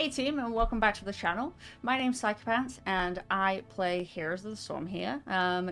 Hey team, and welcome back to the channel. My name's Psychopants and I play Heroes of the Storm here,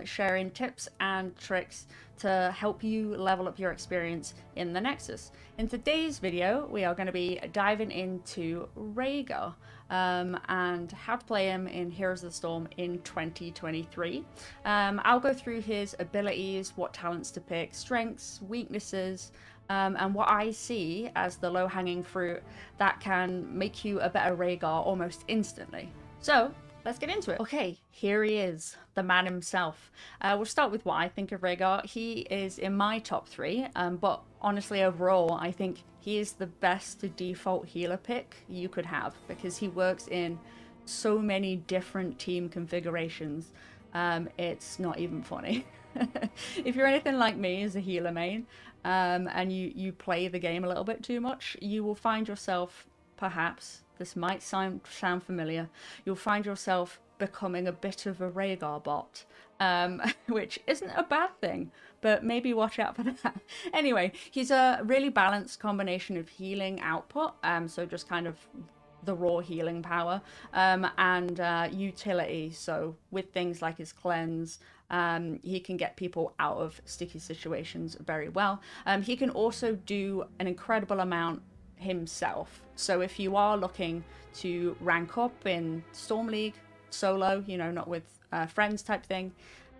sharing tips and tricks to help you level up your experience in the Nexus. In today's video we are going to be diving into Rehgar and how to play him in Heroes of the Storm in 2023. I'll go through his abilities, what talents to pick, strengths, weaknesses, and what I see as the low-hanging fruit that can make you a better Rehgar almost instantly. So, let's get into it. Okay, here he is, the man himself. We'll start with what I think of Rehgar. He is in my top 3, but honestly overall I think he is the best default healer pick you could have because he works in so many different team configurations. It's not even funny. If you're anything like me as a healer main, and you play the game a little bit too much, you will find yourself, perhaps, this might sound familiar, you'll find yourself becoming a bit of a Rehgar bot, which isn't a bad thing, but maybe watch out for that. Anyway, he's a really balanced combination of healing output, so just kind of the raw healing power, and utility, so with things like his cleanse, he can get people out of sticky situations very well. He can also do an incredible amount himself, so if you are looking to rank up in Storm League solo, you know, not with friends type thing,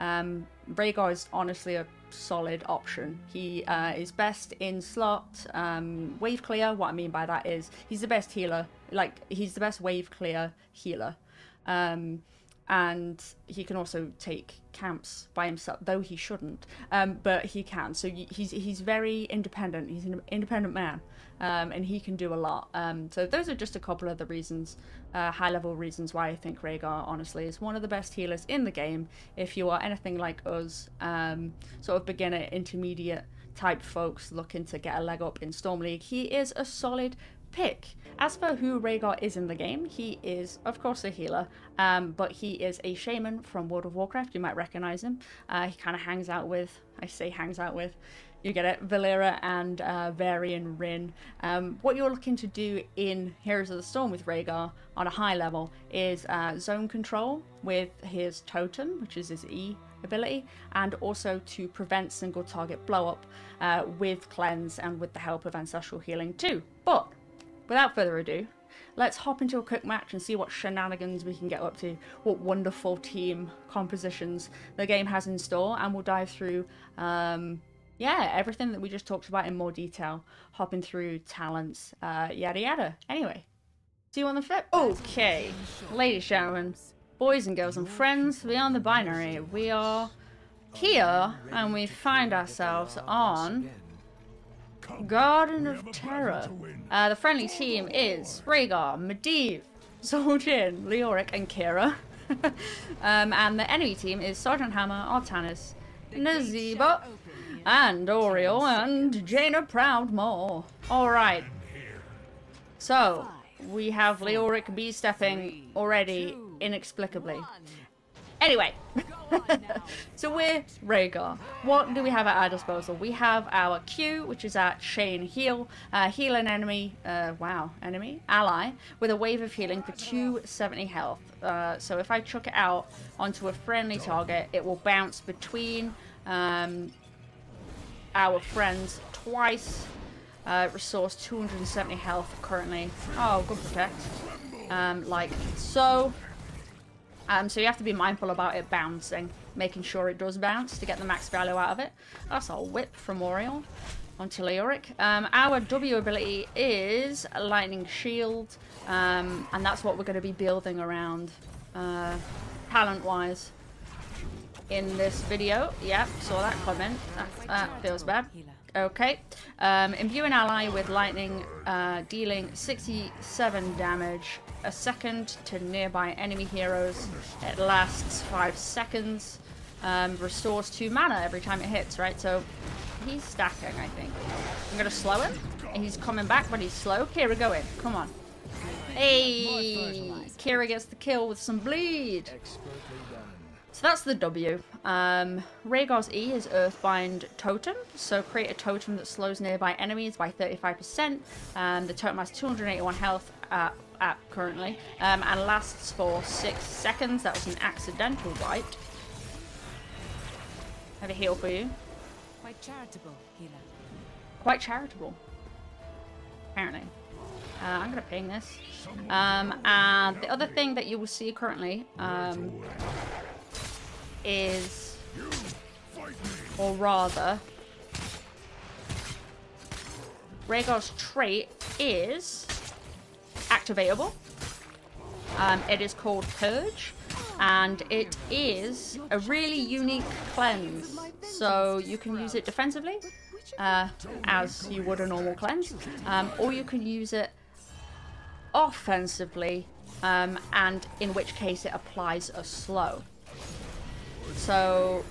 Rehgar is honestly a solid option. He is best in slot wave clear. What I mean by that is he's the best healer, like he's the best wave clear healer, and he can also take camps by himself, though he shouldn't, but he can. So he's very independent. He's an independent man, and he can do a lot. So those are just a couple of the reasons, high level reasons why I think Rehgar honestly is one of the best healers in the game. If you are anything like us, sort of beginner, intermediate type folks looking to get a leg up in Storm League, he is a solid pick. As for who Rehgar is in the game, he is of course a healer, but he is a shaman from World of Warcraft. You might recognize him. He kind of hangs out with, I say hangs out with, you get it, Valeera and Varian Rin. What you're looking to do in Heroes of the Storm with Rehgar on a high level is zone control with his totem, which is his E ability, and also to prevent single target blow up with cleanse and with the help of ancestral healing too. But without further ado, let's hop into a quick match and see what shenanigans we can get up to, what wonderful team compositions the game has in store, and we'll dive through yeah, everything that we just talked about in more detail, hopping through talents, yada yada. Anyway, see you on the flip. Okay, ladies, gentlemen, boys and girls and friends beyond the binary, we are here and we find ourselves on Garden of Terror. The friendly team is Rehgar, Medivh, Zul'jin, Leoric, and Kira. And the enemy team is Sergeant Hammer, Artanis, Nazeeba, and Oriel, and Jaina Proudmore. Alright. So, we have Leoric B-stepping already, inexplicably. Anyway, so we're Rehgar. What do we have at our disposal? We have our Q, which is our chain heal. Heal an enemy, ally, with a wave of healing for 270 health. So if I chuck it out onto a friendly target, it will bounce between our friends twice. It restores 270 health currently. Oh, good protect. Like so. So you have to be mindful about it bouncing, making sure it does bounce to get the max value out of it. That's our whip from Oriel onto Leoric. Our W ability is Lightning Shield, and that's what we're going to be building around talent-wise in this video. Yep, saw that comment. That feels bad. Okay. Imbue an ally with lightning, dealing 67 damage a second to nearby enemy heroes. It lasts 5 seconds. Restores 2 mana every time it hits, right? So he's stacking, I think. I'm gonna slow him. He's coming back, but he's slow. Kira, go in. Come on. Hey! Kira gets the kill with some bleed. So that's the W. Rehgar's E is Earthbind Totem, so create a totem that slows nearby enemies by 35%. The totem has 281 health at currently, and lasts for 6 seconds. That was an accidental bite. Have a heal for you. Quite charitable, healer. Quite charitable, apparently. I'm gonna ping this. And the other thing that you will see currently is, or rather, Rehgar's trait is activatable. It is called Purge, and it is a really unique cleanse. So you can use it defensively, as you would a normal cleanse, or you can use it offensively, and in which case it applies a slow. So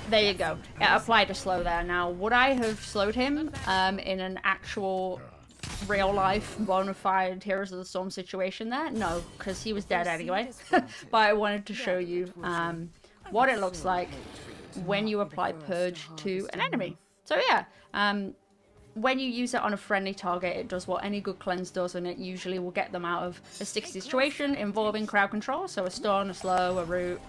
there you go. It applied a slow there. Now, would I have slowed him in an actual real life bona fide Heroes of the Storm situation there? No, because he was dead anyway. But I wanted to show you what it looks like when you apply Purge to an enemy. So yeah, when you use it on a friendly target, it does what any good cleanse does, and it usually will get them out of a sticky situation involving crowd control. So a stun, a slow, a root.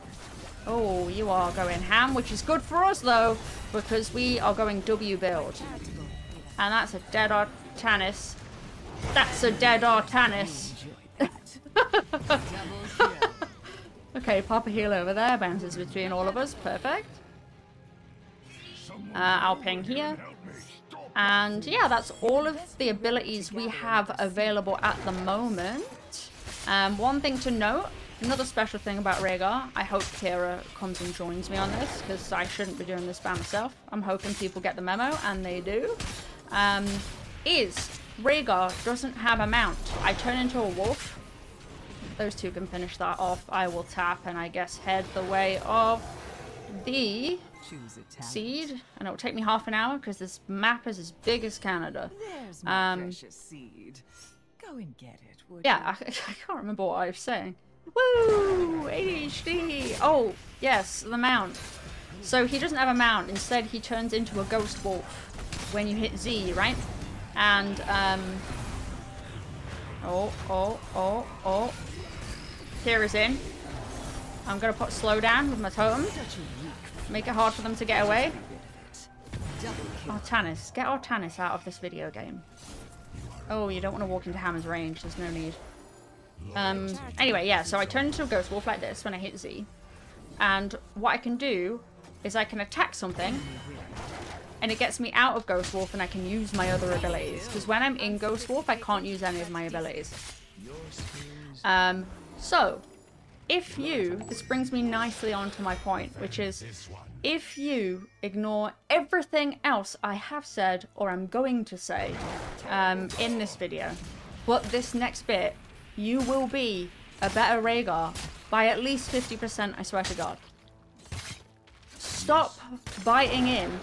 Oh, you are going ham, which is good for us though, because we are going W build. And that's a dead Artanis. That's a dead Artanis. Okay, pop a heal over there, bounces between all of us, perfect. I'll ping here. And yeah, that's all of the abilities we have available at the moment. One thing to note, another special thing about Rehgar, I hope Kira comes and joins me on this, because I shouldn't be doing this by myself. I'm hoping people get the memo, and they do. Is Rehgar doesn't have a mount. I turn into a wolf. Those two can finish that off. I will tap and I guess head the way of the seed, and it will take me half an hour because this map is as big as Canada. There's my precious seed. Go and get it, would yeah, I can't remember what I was saying. Woo! ADHD! Oh, yes, the mount. So he doesn't have a mount. Instead, he turns into a ghost wolf when you hit Z, right? And, oh. Kira's in. I'm gonna put slow down with my totem. Make it hard for them to get away. Artanis. Get Artanis out of this video game. Oh, you don't want to walk into Hammer's range. There's no need. Anyway, yeah, so I turn into a ghost wolf like this when I hit Z. And what I can do is I can attack something, and it gets me out of Ghost Wolf, and I can use my other abilities. Because when I'm in Ghost Wolf, I can't use any of my abilities. So, if you... This brings me nicely onto my point, which is... If you ignore everything else I have said, or I'm going to say, in this video, but this next bit, you will be a better Rehgar by at least 50%, I swear to God. Stop biting in,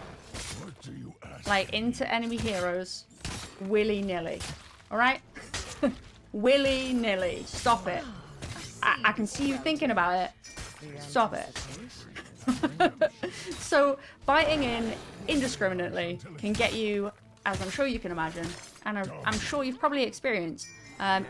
like, into enemy heroes willy-nilly. Alright? Willy-nilly. Stop it. I can see you thinking about it. Stop it. So, biting in indiscriminately can get you, as I'm sure you can imagine, and I'm sure you've probably experienced,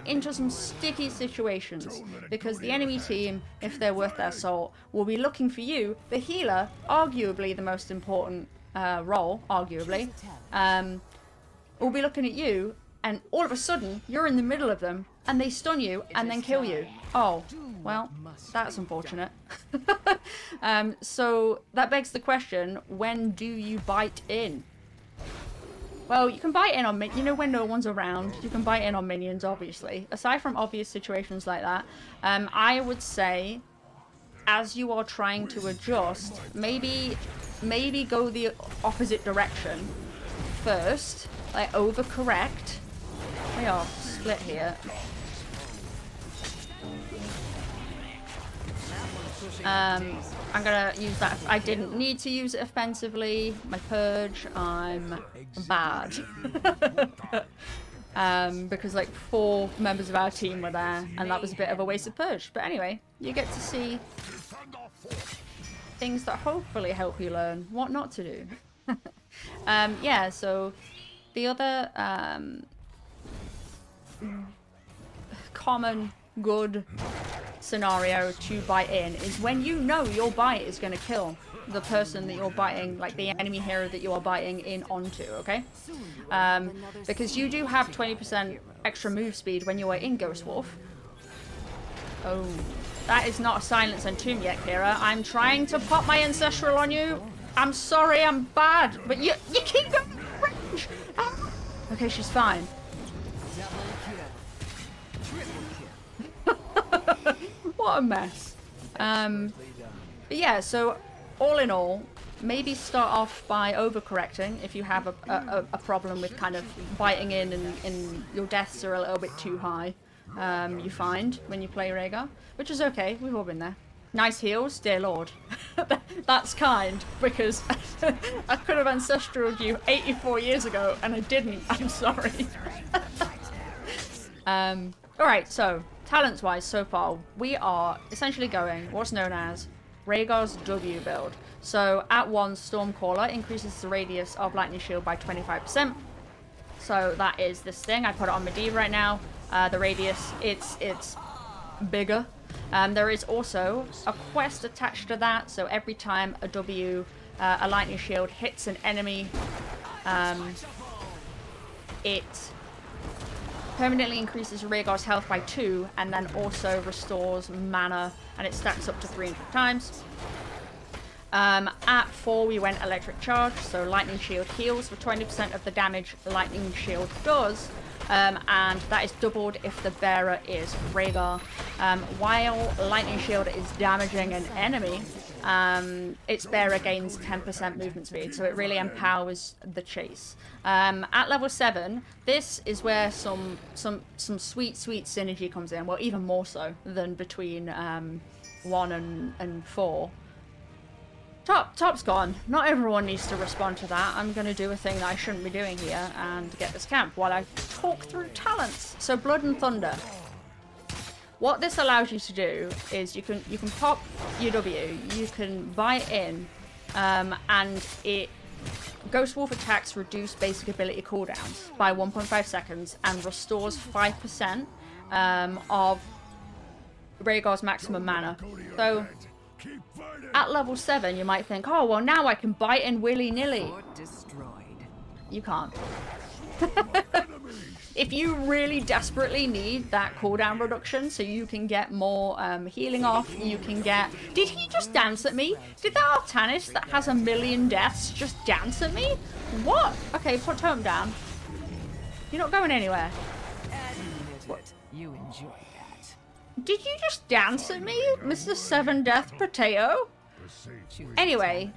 into some sticky situations, because the enemy team, if they're worth their salt, will be looking for you, the healer, arguably the most important role, arguably, will be looking at you, and all of a sudden, you're in the middle of them, and they stun you, and then kill you. Oh, well, that's unfortunate. So, that begs the question, when do you bite in? Well, you can bite in on, you know, when no one's around, you can bite in on minions, obviously. Aside from obvious situations like that, I would say, as you are trying to adjust, maybe go the opposite direction first, like overcorrect. We are split here. I'm gonna use that. I didn't need to use it offensively. My purge, I'm bad. Because like 4 members of our team were there, and that was a bit of a wasted purge. But anyway, you get to see things that hopefully help you learn what not to do. Yeah, so the other common, good scenario to bite in is when you know your bite is going to kill the person that you're biting, like the enemy hero that you are biting in onto, okay? Because you do have 20% extra move speed when you are in Ghost Wolf. Oh, that is not a silence and tomb yet, Kira. I'm trying to pop my ancestral on you. I'm sorry, I'm bad, but you keep going range. Ah. Okay, she's fine. What a mess. But yeah, so all in all, maybe start off by overcorrecting if you have a problem with kind of biting in and your deaths are a little bit too high. You find when you play Rehgar, which is okay, we've all been there. Nice heals, dear lord. That's kind, because I could have ancestraled you 84 years ago and I didn't. I'm sorry. Alright, so talents wise so far we are essentially going what's known as Rehgar's W build. So at 1, Stormcaller increases the radius of lightning shield by 25%. So that is this thing. I put it on Medivh right now. The radius, it's bigger. There is also a quest attached to that. So every time a W, a lightning shield hits an enemy, it permanently increases Rehgar's health by 2 and then also restores mana, and it stacks up to 300 times. At 4 we went electric charge, so lightning shield heals for 20% of the damage lightning shield does, and that is doubled if the bearer is Rehgar. While lightning shield is damaging an enemy, its bearer gains 10% movement speed, so it really empowers the chase. At level 7, this is where some sweet synergy comes in. Well, even more so than between 1 and 4. Top's gone. Not everyone needs to respond to that. I'm going to do a thing that I shouldn't be doing here and get this camp while I talk through talents. So Blood and Thunder. What this allows you to do is you can pop your W, you can bite in, and it Ghost Wolf attacks reduce basic ability cooldowns by 1.5 seconds and restores 5% of Rehgar's maximum mana. So at level 7 you might think, oh well, now I can bite in willy-nilly. You can't. If you really desperately need that cooldown reduction so you can get more healing off, you can get... Did he just dance at me? Did that Artanis that has 1,000,000 deaths just dance at me? What? Okay, put Totem down. You're not going anywhere. You enjoy that. Did you just dance at me, Mr. 7 Death Potato? Anyway,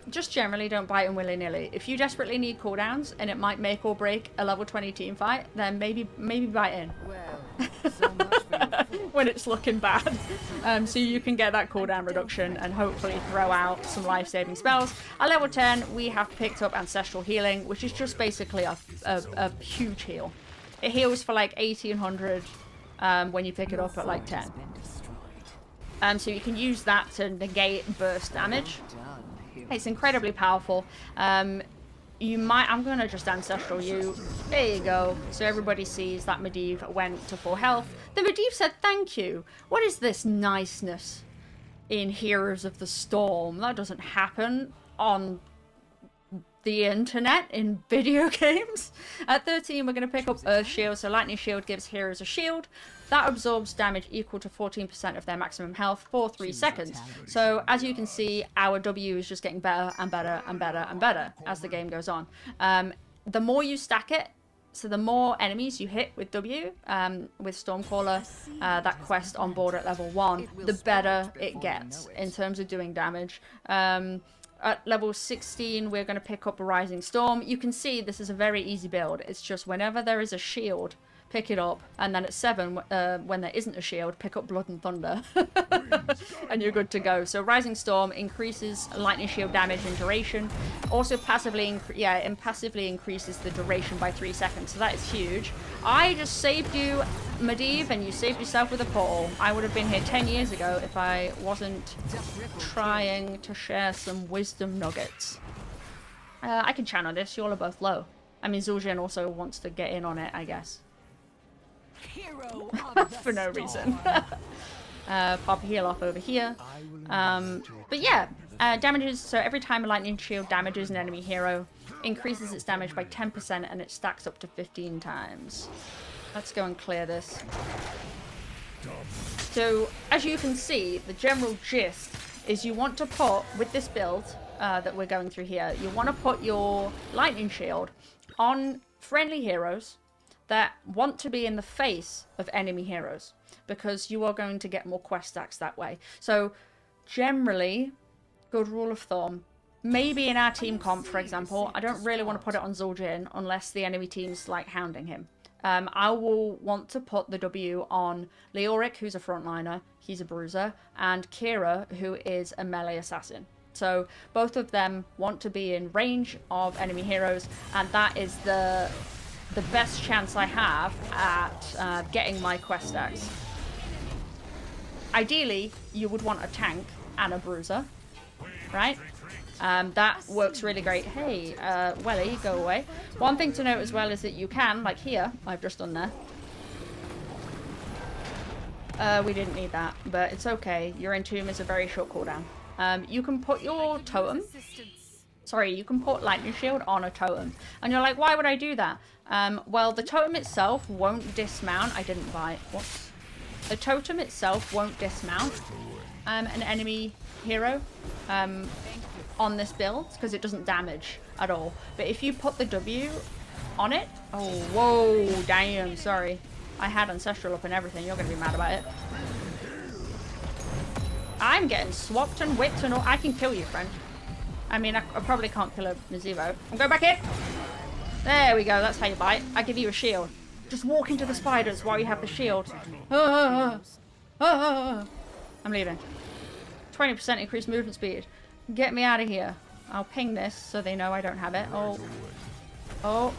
just generally don't bite in willy-nilly. If you desperately need cooldowns and it might make or break a level 20 team fight, then maybe bite in. Well, so much for when it's looking bad. So you can get that cooldown reduction and hopefully throw out some life-saving spells. At level 10, we have picked up Ancestral Healing, which is just basically a huge heal. It heals for like 1800 when you pick it up at like 10. So you can use that to negate burst damage. It's incredibly powerful. You might... I'm going to just Ancestral you. There you go. So everybody sees that Medivh went to full health. The Medivh said thank you. What is this niceness in Heroes of the Storm? That doesn't happen on the internet in video games. At 13, we're going to pick up Earth Shield. So Lightning Shield gives heroes a shield. That absorbs damage equal to 14% of their maximum health for 3 seconds. So as you can see, our W is just getting better and better and better and better as the game goes on. The more you stack it, so the more enemies you hit with W, with Stormcaller, that quest on board at level 1, the better it gets in terms of doing damage. At level 16, we're going to pick up a Rising Storm. You can see this is a very easy build. It's just whenever there is a shield, pick it up, and then at 7, when there isn't a shield, pick up Blood and Thunder, and you're good to go. So Rising Storm increases lightning shield damage and duration. Also passively increases the duration by 3 seconds, so that is huge. I just saved you, Medivh, and you saved yourself with a portal. I would have been here 10 years ago if I wasn't trying to share some wisdom nuggets. I can channel this, you all are both low. I mean, Zul'jin also wants to get in on it, I guess. Hero of the for no reason. storm. Pop a heal off over here. But yeah, damages, so every time a lightning shield damages an enemy hero, increases its damage by 10% and it stacks up to 15 times. Let's go and clear this. So, as you can see, the general gist is you want to put, with this build that we're going through here, you want to put your lightning shield on friendly heroes that want to be in the face of enemy heroes, because you are going to get more quest stacks that way. So, generally, good rule of thumb, maybe in our team comp, for example, I don't really want to put it on Zul'jin unless the enemy team's like hounding him. I will want to put the W on Leoric, who's a frontliner, he's a bruiser, and Kira, who is a melee assassin. So both of them want to be in range of enemy heroes, and that is the best chance I have at getting my quest stacks. Ideally, you would want a tank and a bruiser, right? That works really great. Hey, Welly, go away. One thing to note as well is that you can, like here, I've just done there. We didn't need that, but it's okay. Your Entomb is a very short cooldown. You can put your totem, sorry, you can put Lightning Shield on a totem. And you're like, why would I do that? Well, the totem itself won't dismount. I didn't buy it. What? The totem itself won't dismount an enemy hero on this build, because it doesn't damage at all. But if you put the W on it, oh, whoa, damn, sorry. I had Ancestral up and everything. You're going to be mad about it. I'm getting swapped and whipped and all. I can kill you, friend. I mean, I probably can't kill a Nazebo. I'm going back in. There we go. That's how you bite. I give you a shield. Just walk into the spiders while you have the shield. I'm leaving. 20% increased movement speed. Get me out of here. I'll ping this so they know I don't have it. Oh. Oh.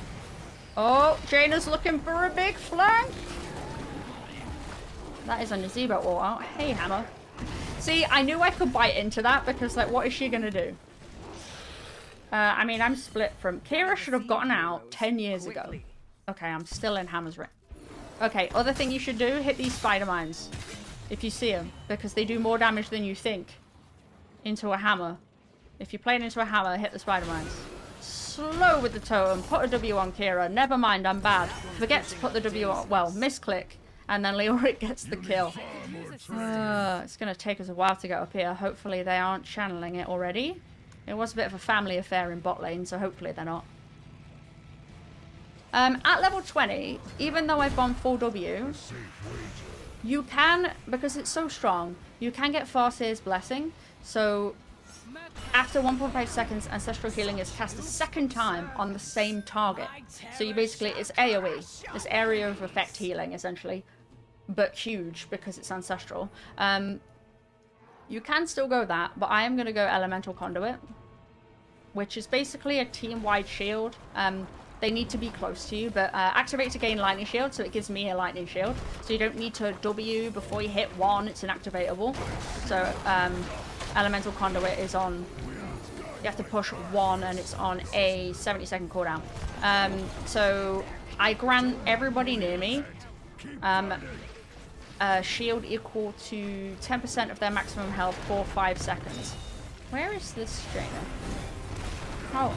Oh, Jaina's looking for a big flank. That is a Nazebo all out. Hey, Hammer. See, I knew I could bite into that because, like, what is she going to do? I mean, I'm split from... Kira should have gotten out 10 years ago. Okay, I'm still in Hammer's ring. Okay, other thing you should do, hit these spider mines. If you see them. Because they do more damage than you think. Into a hammer. If you're playing into a hammer, hit the spider mines. Slow with the totem. Put a W on Kira. Never mind, I'm bad. Forget to put the W on... Well, misclick. And then Leoric gets the kill. It's going to take us a while to get up here. Hopefully they aren't channeling it already. It was a bit of a family affair in bot lane, so hopefully they're not. At level 20, even though I've gone full W, you can, because it's so strong, you can get Farseer's Blessing. So after 1.5 seconds, Ancestral Healing is cast a second time on the same target. So you basically, it's AoE, it's Area of Effect Healing, essentially, but huge because it's Ancestral. You can still go that, but I am going to go Elemental Conduit, which is basically a team-wide shield. They need to be close to you, but activate to gain Lightning Shield, so it gives me a Lightning Shield. So you don't need to W before you hit 1, it's inactivatable. So Elemental Conduit is on, you have to push 1 and it's on a 70-second cooldown. So I grant everybody near me a shield equal to 10% of their maximum health for 5 seconds. Where is this strainer? Oh.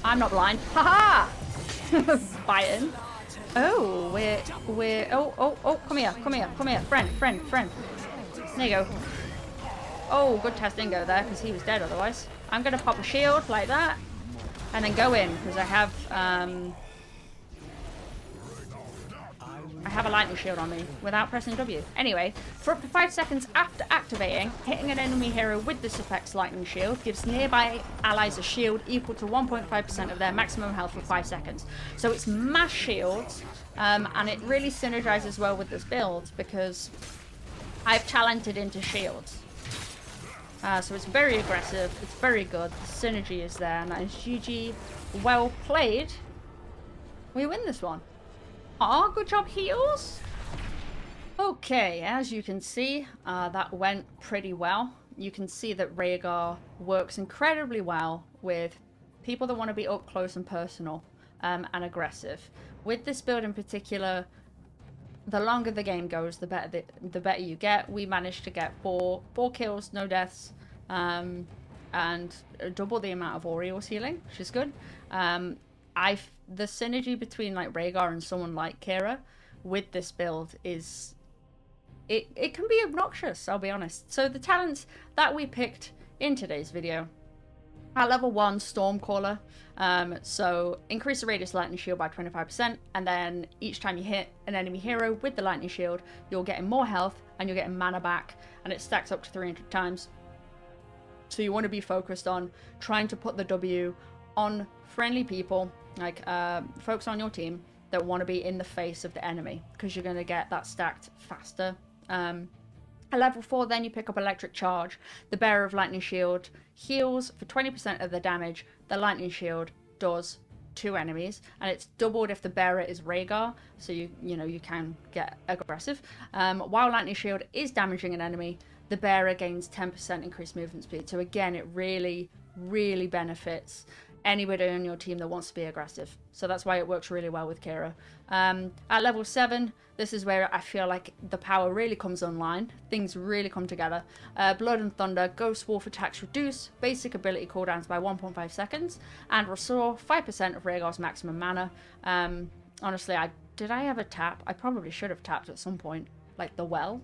I'm not blind. Haha! Biting. Oh, we're oh, come here, friend. There you go. Oh, good Tastingo there, because he was dead otherwise. I'm gonna pop a shield like that, and then go in, because I have a lightning shield on me without pressing W. Anyway, for up to 5 seconds after activating, hitting an enemy hero with this effect's lightning shield gives nearby allies a shield equal to 1.5% of their maximum health for 5 seconds. So it's mass shields, and it really synergizes well with this build because I've talented into shields. So it's very aggressive, it's very good, the synergy is there, and GG, well played. We win this one. Aw, good job, heals. Okay, as you can see, that went pretty well. You can see that Rehgar works incredibly well with people that want to be up close and personal and aggressive. With this build in particular, the longer the game goes, the better you get. We managed to get four kills, no deaths, and double the amount of Orioles healing, which is good. The synergy between like Rehgar and someone like Kira with this build is it can be obnoxious, I'll be honest. So the talents that we picked in today's video. At level 1, Stormcaller. So increase the radius lightning shield by 25%, and then each time you hit an enemy hero with the lightning shield, you're getting more health and you're getting mana back, and it stacks up to 300 times. So you want to be focused on trying to put the W on friendly people, like folks on your team that want to be in the face of the enemy, because you're going to get that stacked faster. At level 4, then you pick up Electric Charge. The bearer of Lightning Shield heals for 20% of the damage the Lightning Shield does to enemies, and it's doubled if the bearer is Rehgar, so you can get aggressive. While Lightning Shield is damaging an enemy, the bearer gains 10% increased movement speed. So again, it really, really benefits anybody on your team that wants to be aggressive. So that's why it works really well with Kira. At level 7, this is where I feel like the power really comes online. Things really come together. Blood and Thunder, Ghost Wolf attacks reduce basic ability cooldowns by 1.5 seconds and restore 5% of Rehgar's maximum mana. Honestly, did I ever tap? I probably should have tapped at some point. Like the well.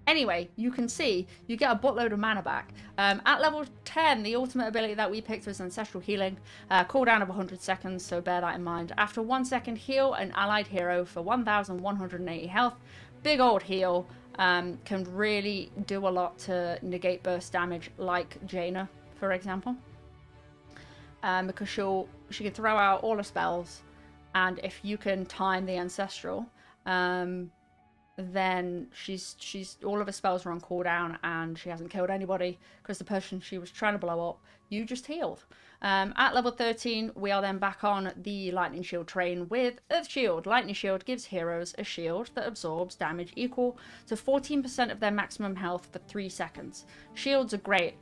Anyway, you can see you get a buttload of mana back. At level 10, the ultimate ability that we picked was Ancestral Healing. Cooldown of 100 seconds, so bear that in mind. After 1 second, heal an allied hero for 1,180 health. Big old heal. Can really do a lot to negate burst damage, like Jaina, for example. Because she can throw out all her spells, and if you can time the Ancestral, then she's all of her spells are on cooldown and she hasn't killed anybody because the person she was trying to blow up, you just healed. At level 13, we are then back on the Lightning Shield train with Earth Shield. Lightning Shield gives heroes a shield that absorbs damage equal to 14% of their maximum health for 3 seconds. Shields are great.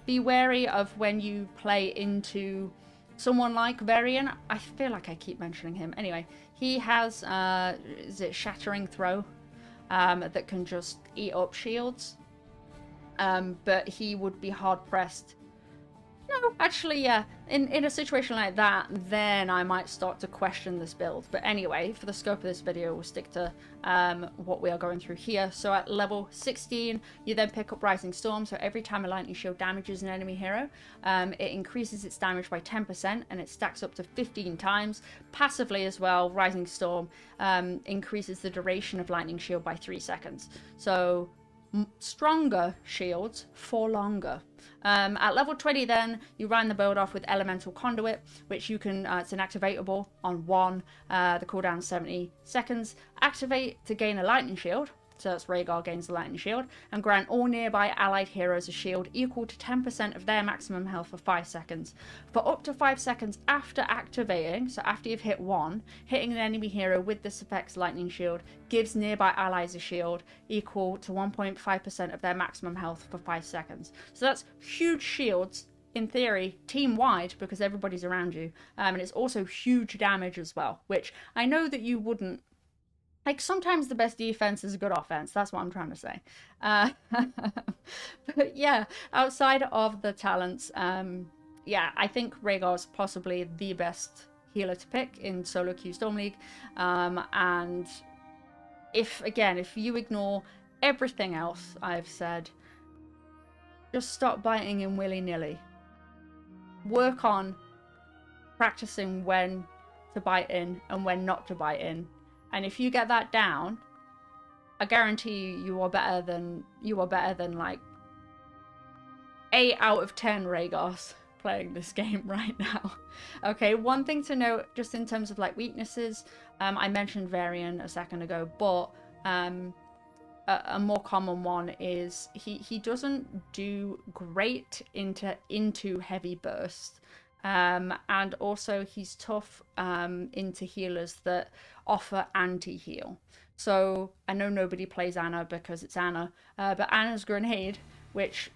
Be wary of when you play into someone like Varian. I feel like I keep mentioning him. Anyway, he has, is it Shattering Throw? That can just eat up shields. But he would be hard-pressed. No, actually, yeah. In a situation like that, then I might start to question this build. But anyway, for the scope of this video, we'll stick to what we are going through here. So at level 16, you then pick up Rising Storm. So every time a Lightning Shield damages an enemy hero, it increases its damage by 10%, and it stacks up to 15 times. Passively as well, Rising Storm increases the duration of Lightning Shield by 3 seconds. So stronger shields for longer. At level 20 then, you round the build off with Elemental Conduit, which you can, it's an activatable on 1, the cooldown is 70 seconds. Activate to gain a Lightning Shield, so that's Rehgar gains the Lightning Shield, and grant all nearby allied heroes a shield equal to 10% of their maximum health for 5 seconds. For up to 5 seconds after activating, so after you've hit 1, hitting an enemy hero with this effect's Lightning Shield gives nearby allies a shield equal to 1.5% of their maximum health for 5 seconds. So that's huge shields, in theory, team-wide, because everybody's around you. And it's also huge damage as well, which I know that you wouldn't. Like, sometimes the best defense is a good offense. That's what I'm trying to say. But yeah, outside of the talents, yeah, I think Rehgar's possibly the best healer to pick in solo queue Storm League. And if you ignore everything else I've said, just stop biting him willy-nilly. Work on practicing when to bite in and when not to bite in. And if you get that down, I guarantee you are better than like 8 out of 10 Rehgars playing this game right now. Okay, one thing to note, just in terms of like weaknesses, I mentioned Varian a second ago, but a more common one is he doesn't do great into heavy burst. And also he's tough into healers that offer anti-heal. So I know nobody plays Anna because it's Anna, but Anna's Grenade, which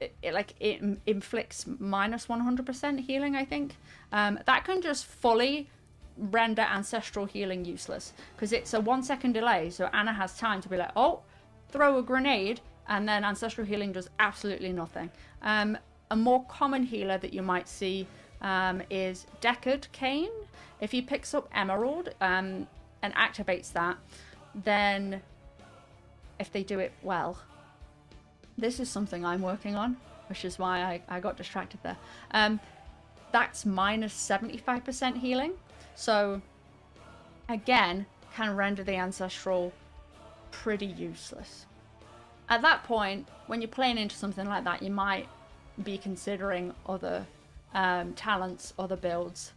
it inflicts minus 100% healing, I think, that can just fully render ancestral healing useless, because it's a 1 second delay, so Anna has time to be like, oh, throw a grenade, and then ancestral healing does absolutely nothing. A more common healer that you might see is Deckard Cain. If he picks up Emerald and activates that, then if they do it well, this is something I'm working on, which is why I got distracted there. That's minus 75% healing. So again, can render the ancestral pretty useless. At that point, when you're playing into something like that, you might be considering other talents, other builds,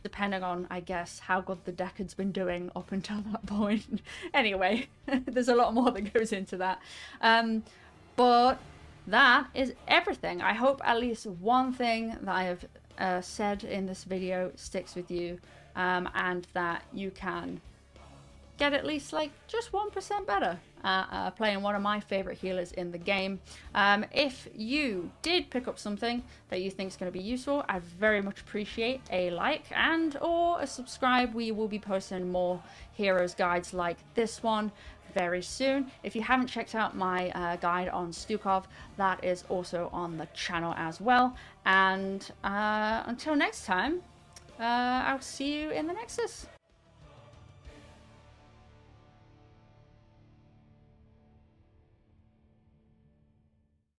depending on, I guess, how good the Deckard's been doing up until that point. Anyway, there's a lot more that goes into that. But that is everything. I hope at least one thing that I have said in this video sticks with you, and that you can get at least like just 1% better playing one of my favorite healers in the game. If you did pick up something that you think is going to be useful, I'd very much appreciate a like and or a subscribe. We will be posting more heroes guides like this one very soon. If you haven't checked out my guide on Stukov, that is also on the channel as well. And until next time, I'll see you in the Nexus.